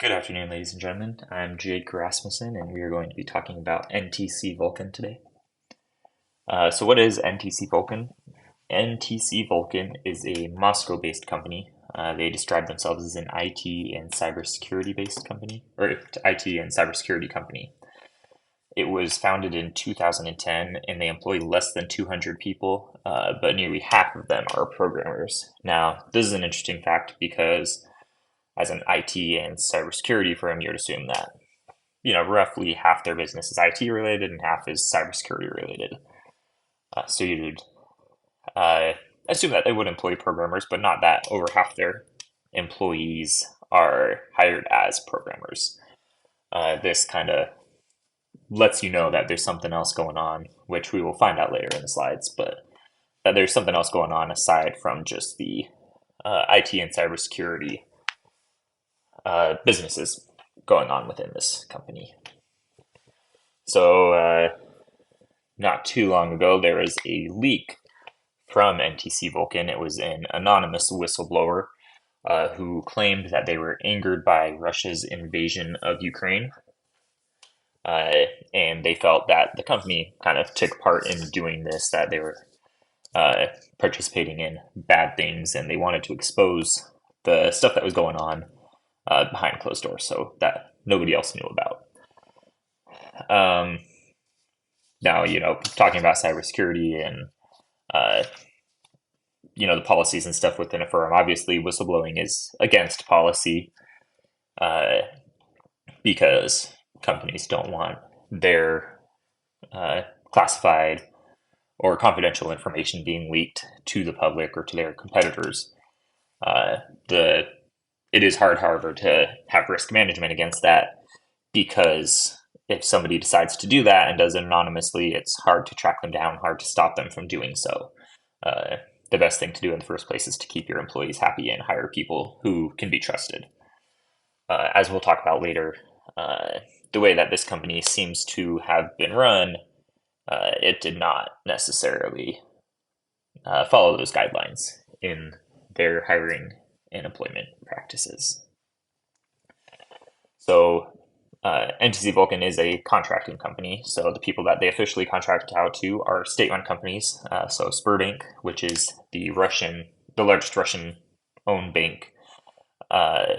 Good afternoon, ladies and gentlemen. I'm Jake Rasmussen, and we are going to be talking about NTC Vulcan today. So, what is NTC Vulcan? NTC Vulcan is a Moscow-based company. They describe themselves as an IT and cybersecurity-based company, or IT and cybersecurity company. It was founded in 2010, and they employ less than 200 people, but nearly half of them are programmers. Now, this is an interesting fact because as an IT and cybersecurity firm, you would assume that roughly half their business is IT related and half is cybersecurity related. So you'd uh, assume that they would employ programmers, but not that over half their employees are hired as programmers. This kind of lets you know that there's something else going on, which we will find out later in the slides, but that there's something else going on aside from just the IT and cybersecurity businesses going on within this company. So, not too long ago, there was a leak from NTC Vulcan. It was an anonymous whistleblower who claimed that they were angered by Russia's invasion of Ukraine. Uh, and they felt that the company kind of took part in doing this, that they were uh, participating in bad things, and they wanted to expose the stuff that was going on behind closed doors so that nobody else knew about. Um, Now, talking about cybersecurity and uh, the policies and stuff within a firm. Obviously, whistleblowing is against policy uh, because companies don't want their classified or confidential information being leaked to the public or to their competitors. Uh, the It is hard, however, to have risk management against that because if somebody decides to do that and does it anonymously, it's hard to track them down, hard to stop them from doing so. Uh, the best thing to do in the first place is to keep your employees happy and hire people who can be trusted. As we'll talk about later, the way that this company seems to have been run, it did not necessarily follow those guidelines in their hiring and employment practices. So, NTC Vulcan is a contracting company. So the people that they officially contract out to are state-run companies. So Sberbank, which is the largest Russian-owned bank. Uh,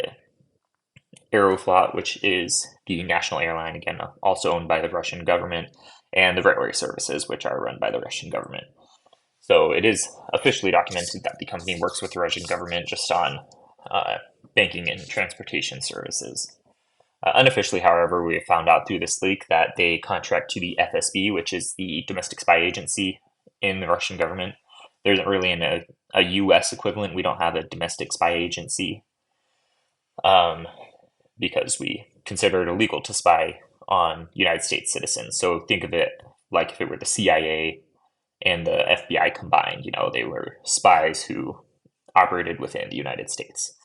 Aeroflot, which is the national airline, again, also owned by the Russian government, and the railway services, which are run by the Russian government. So it is officially documented that the company works with the Russian government just on banking and transportation services. Unofficially, however, we have found out through this leak that they contract to the FSB, which is the domestic spy agency in the Russian government. There isn't really a US equivalent. We don't have a domestic spy agency because we consider it illegal to spy on United States citizens. So think of it like if it were the CIA and the FBI combined. They were spies who operated within the United States.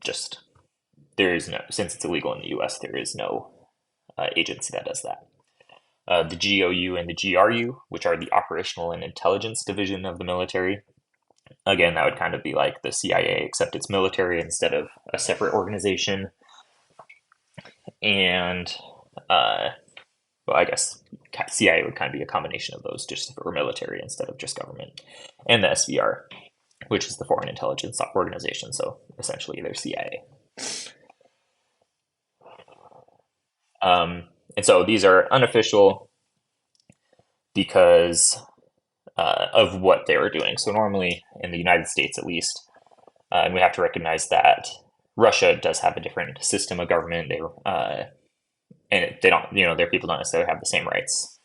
Just there is no, since it's illegal in the US, there is no agency that does that. The GOU and the GRU, which are the operational and intelligence division of the military. Again, that would kind of be like the CIA, except it's military instead of a separate organization. And, well, I guess CIA would kind of be a combination of those, just for military instead of just government. And the SVR, which is the Foreign Intelligence Organization. So essentially, they're CIA. And so these are unofficial because of what they were doing. So normally in the United States, at least, and we have to recognize that Russia does have a different system of government. They don't, their people don't necessarily have the same rights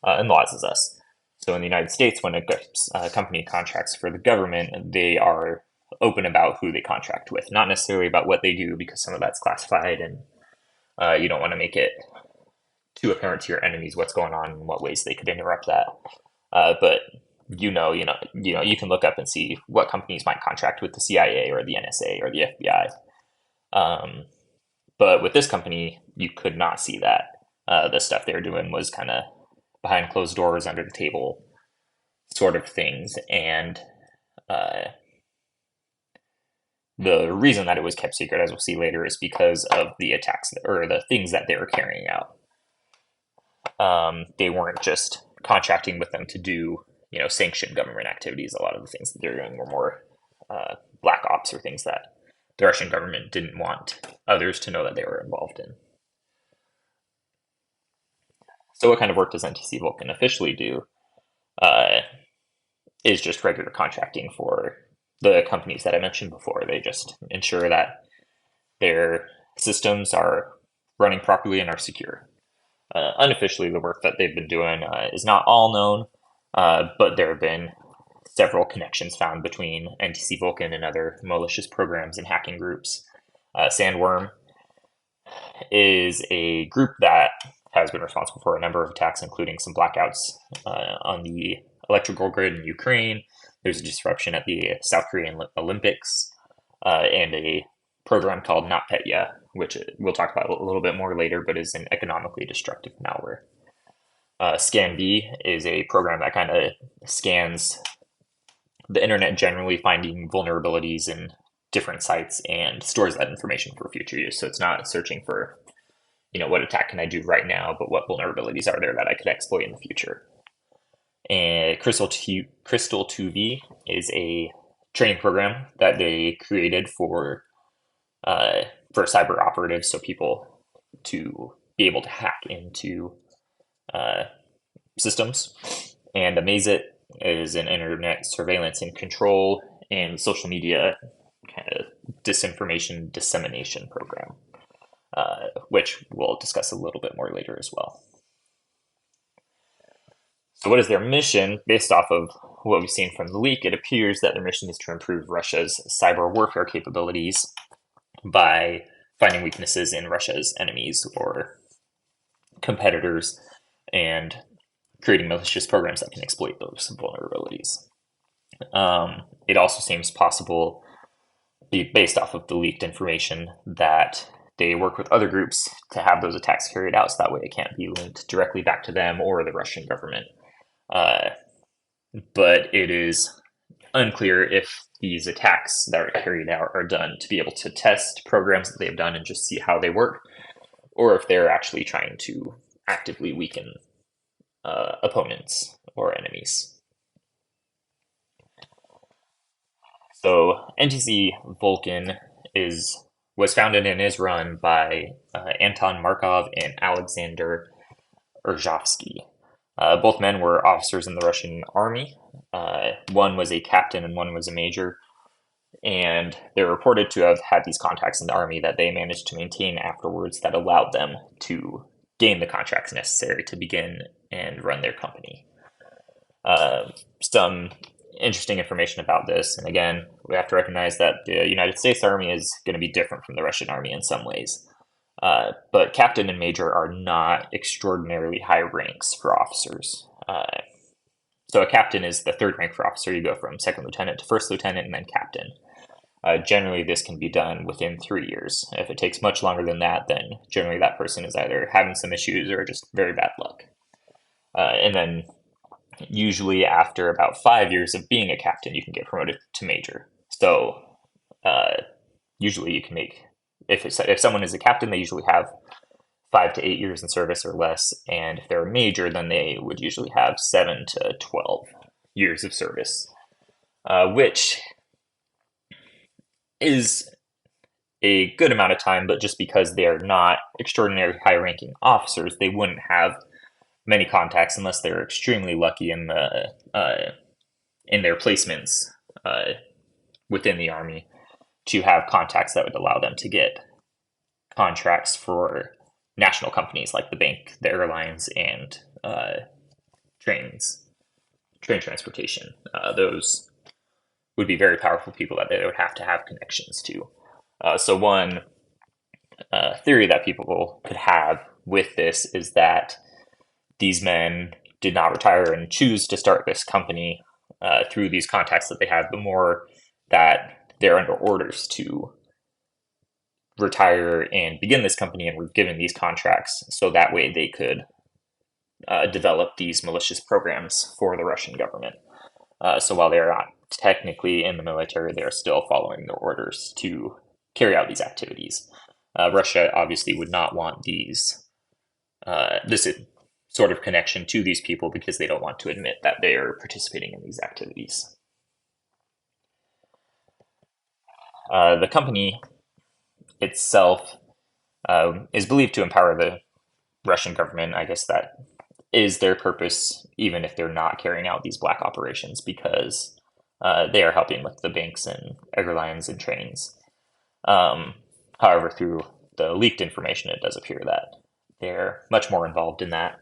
and laws as us. So in the United States, when a company contracts for the government, they are open about who they contract with, not necessarily about what they do, because some of that's classified, and you don't want to make it too apparent to your enemies what's going on and what ways they could interrupt that. But you can look up and see what companies might contract with the CIA or the NSA or the FBI. But with this company, you could not see that. The stuff they were doing was kind of behind closed doors, under the table sort of things. And the reason that it was kept secret, as we'll see later, is because of the attacks or the things that they were carrying out. They weren't just contracting with them to do, sanctioned government activities. A lot of the things that they're doing were more black ops or things that the Russian government didn't want others to know that they were involved in. So what kind of work does NTC Vulcan officially do? Is just regular contracting for the companies that I mentioned before. They just ensure that their systems are running properly and are secure. Unofficially, the work that they've been doing is not all known, but there have been several connections found between NTC Vulcan and other malicious programs and hacking groups. Sandworm is a group that has been responsible for a number of attacks, including some blackouts on the electrical grid in Ukraine. There's a disruption at the South Korean Olympics, and a program called NotPetya, which we'll talk about a little bit more later, but is an economically destructive malware. ScanV is a program that kind of scans the internet generally, finding vulnerabilities in different sites and stores that information for future use. So it's not searching for, what attack can I do right now, but what vulnerabilities are there that I could exploit in the future. And Crystal 2V is a training program that they created for cyber operatives, so people to be able to hack into systems. And Amazit is an internet surveillance and control and social media kind of disinformation dissemination program, which we'll discuss a little bit more later as well. So what is their mission? Based off of what we've seen from the leak, it appears that their mission is to improve Russia's cyber warfare capabilities by finding weaknesses in Russia's enemies or competitors and creating malicious programs that can exploit those vulnerabilities. It also seems possible, based off of the leaked information, that they work with other groups to have those attacks carried out, so that way it can't be linked directly back to them or the Russian government. But it is unclear if these attacks that are carried out are done to be able to test programs that they've done and just see how they work, or if they're actually trying to actively weaken opponents or enemies. So NTC Vulcan was founded and is run by Anton Markov and Alexander Urzhovsky. Both men were officers in the Russian army. One was a captain and one was a major. And they're reported to have had these contacts in the army that they managed to maintain afterwards that allowed them to gain the contracts necessary to begin and run their company. Some interesting information about this, and again, we have to recognize that the United States Army is going to be different from the Russian Army in some ways. But captain and major are not extraordinarily high ranks for officers. So a captain is the third rank for officer. You go from second lieutenant to first lieutenant and then captain. Generally, this can be done within 3 years. If it takes much longer than that, then generally that person is either having some issues or just very bad luck. And then usually after about 5 years of being a captain, you can get promoted to major. So usually you can make, if someone is a captain, they usually have 5 to 8 years in service or less. And if they're a major, then they would usually have 7 to 12 years of service, which is a good amount of time, but just because they are not extraordinary high-ranking officers, they wouldn't have many contacts unless they're extremely lucky in their placements within the army to have contacts that would allow them to get contracts for national companies like the bank, the airlines, and train transportation. Those would be very powerful people that they would have to have connections to. So one theory that people could have with this is that these men did not retire and choose to start this company through these contacts that they have, but more that they're under orders to retire and begin this company and were given these contracts so that way they could develop these malicious programs for the Russian government. So while they're not technically in the military, they're still following their orders to carry out these activities. Russia obviously would not want this sort of connection to these people because they don't want to admit that they are participating in these activities. The company itself is believed to empower the Russian government. I guess that is their purpose, even if they're not carrying out these black operations, because they are helping with the banks and airlines and trains. However, through the leaked information, it does appear that they're much more involved in that.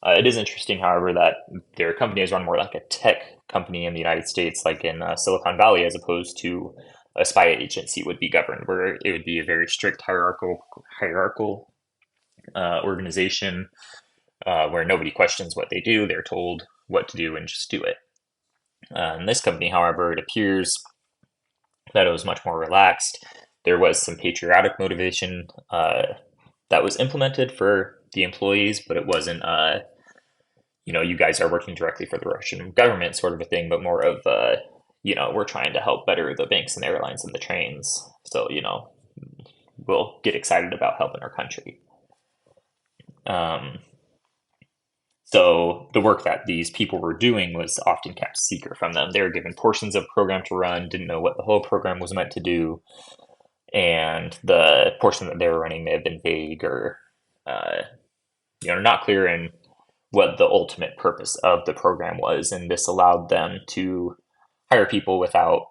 It is interesting, however, that their company is run more like a tech company in the United States, like in Silicon Valley, as opposed to a spy agency would be governed, where it would be a very strict hierarchical organization where nobody questions what they do. They're told what to do and just do it. In this company, however, it appears that it was much more relaxed. There was some patriotic motivation that was implemented for the employees, but it wasn't, you guys are working directly for the Russian government sort of a thing, but more of, we're trying to help better the banks and airlines and the trains. So, we'll get excited about helping our country. So the work that these people were doing was often kept secret from them. They were given portions of program to run, didn't know what the whole program was meant to do, and the portion that they were running may have been vague or, not clear in what the ultimate purpose of the program was. And this allowed them to hire people without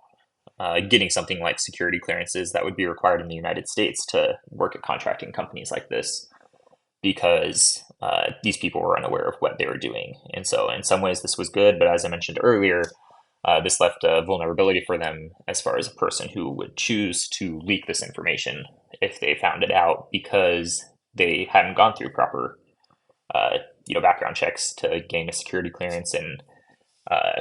getting something like security clearances that would be required in the United States to work at contracting companies like this, because these people were unaware of what they were doing. And so in some ways this was good, but as I mentioned earlier, this left a vulnerability for them as far as a person who would choose to leak this information if they found it out, because they hadn't gone through proper background checks to gain a security clearance, and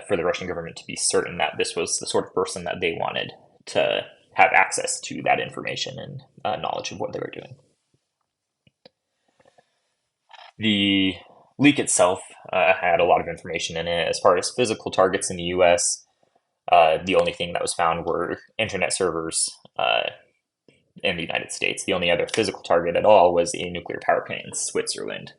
for the Russian government to be certain that this was the sort of person that they wanted to have access to that information and knowledge of what they were doing. The leak itself had a lot of information in it. As far as physical targets in the US, the only thing that was found were internet servers in the United States. The only other physical target at all was a nuclear power plant in Switzerland.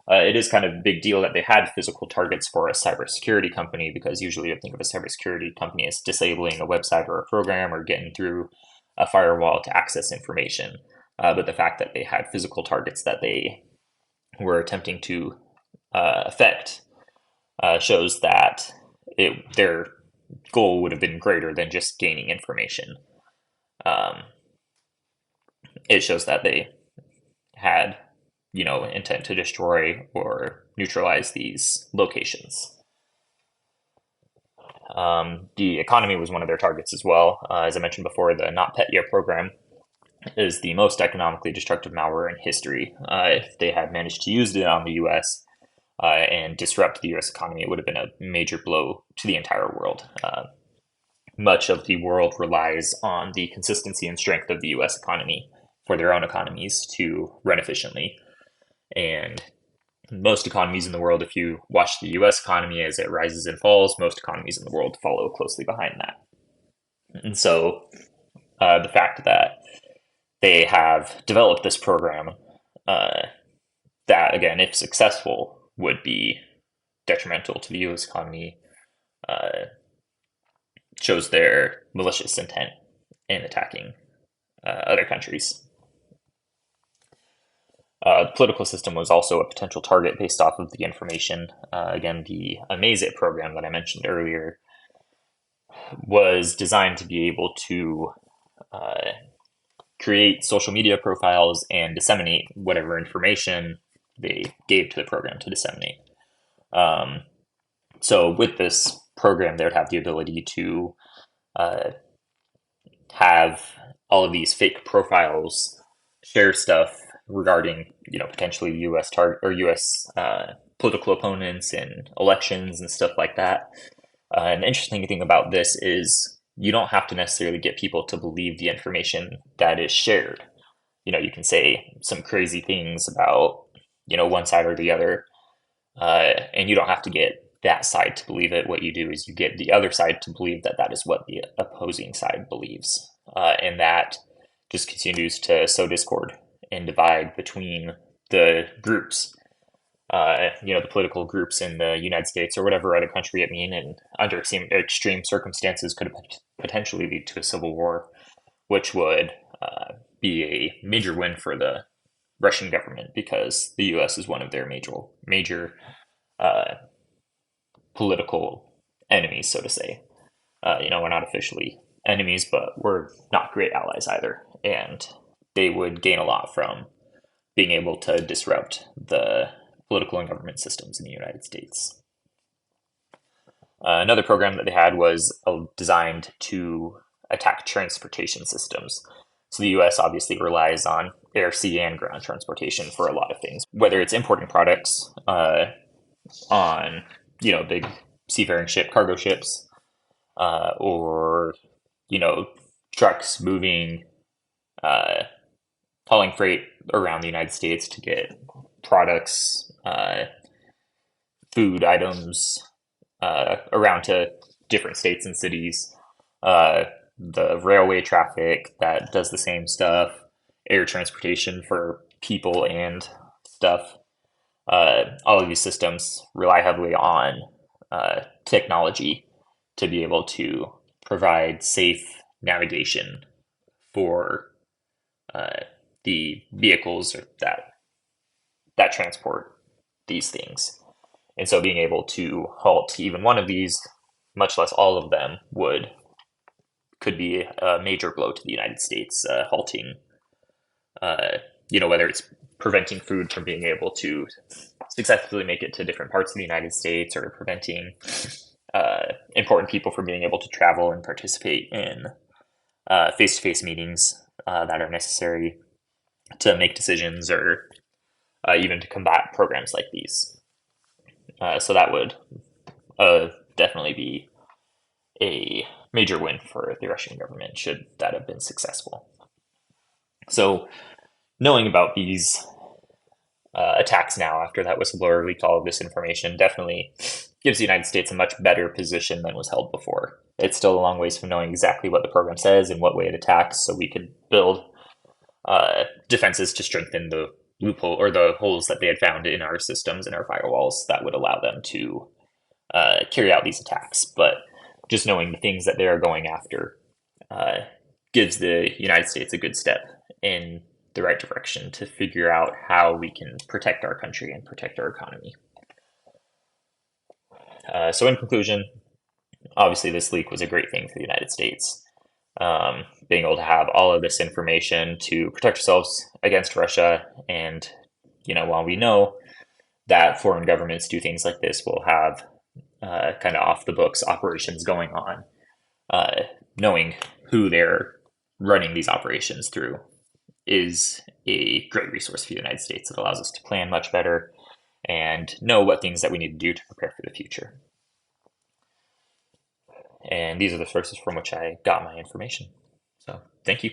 It is kind of a big deal that they had physical targets for a cybersecurity company, because usually you think of a cybersecurity company as disabling a website or a program or getting through a firewall to access information. But the fact that they had physical targets that they were attempting to affect shows that their goal would have been greater than just gaining information. It shows that they had intent to destroy or neutralize these locations. The economy was one of their targets as well. As I mentioned before, the NotPetya program is the most economically destructive malware in history. If they had managed to use it on the US and disrupt the US economy, it would have been a major blow to the entire world. Much of the world relies on the consistency and strength of the US economy for their own economies to run efficiently. And most economies in the world, if you watch the US economy as it rises and falls, most economies in the world follow closely behind that. And so the fact that they have developed this program that, again, if successful, would be detrimental to the US economy, shows their malicious intent in attacking other countries. The political system was also a potential target based off of the information. Again, the Amazit program that I mentioned earlier was designed to be able to create social media profiles and disseminate whatever information they gave to the program to disseminate. So with this program, they would have the ability to have all of these fake profiles share stuff regarding, potentially U.S. target or U.S. Political opponents and elections and stuff like that. An interesting thing about this is you don't have to necessarily get people to believe the information that is shared. You can say some crazy things about, one side or the other, and you don't have to get that side to believe it. What you do is you get the other side to believe that that is what the opposing side believes. And that just continues to sow discord and divide between the groups, the political groups in the United States or whatever other country it mean, and under extreme circumstances could potentially lead to a civil war, which would be a major win for the Russian government because the U.S. is one of their major political enemies, so to say. We're not officially enemies, but we're not great allies either, and they would gain a lot from being able to disrupt the political and government systems in the United States. Another program that they had was designed to attack transportation systems. So the U.S. obviously relies on air, sea, and ground transportation for a lot of things, whether it's importing products on big seafaring cargo ships, or trucks moving, hauling freight around the United States to get products, food items around to different states and cities. The railway traffic that does the same stuff, air transportation for people and stuff. All of these systems rely heavily on technology to be able to provide safe navigation for the vehicles that transport these things. And so being able to halt even one of these, much less all of them, could be a major blow to the United States, halting, whether it's preventing food from being able to successfully make it to different parts of the United States, or preventing important people from being able to travel and participate in face-to-face meetings that are necessary to make decisions, or even to combat programs like these. So that would definitely be a major win for the Russian government should that have been successful. So knowing about these attacks now, after that whistleblower leaked all of this information, definitely gives the United States a much better position than was held before. It's still a long ways from knowing exactly what the program says and what way it attacks, so we could build defenses to strengthen the loophole or the holes that they had found in our systems and our firewalls that would allow them to carry out these attacks. But just knowing the things that they are going after gives the United States a good step in the right direction to figure out how we can protect our country and protect our economy. So in conclusion, obviously this leak was a great thing for the United States. Being able to have all of this information to protect ourselves against Russia. And, while we know that foreign governments do things like this, we'll have kind of off the books operations going on, knowing who they're running these operations through is a great resource for the United States. It allows us to plan much better and know what things that we need to do to prepare for the future. And these are the sources from which I got my information. So thank you.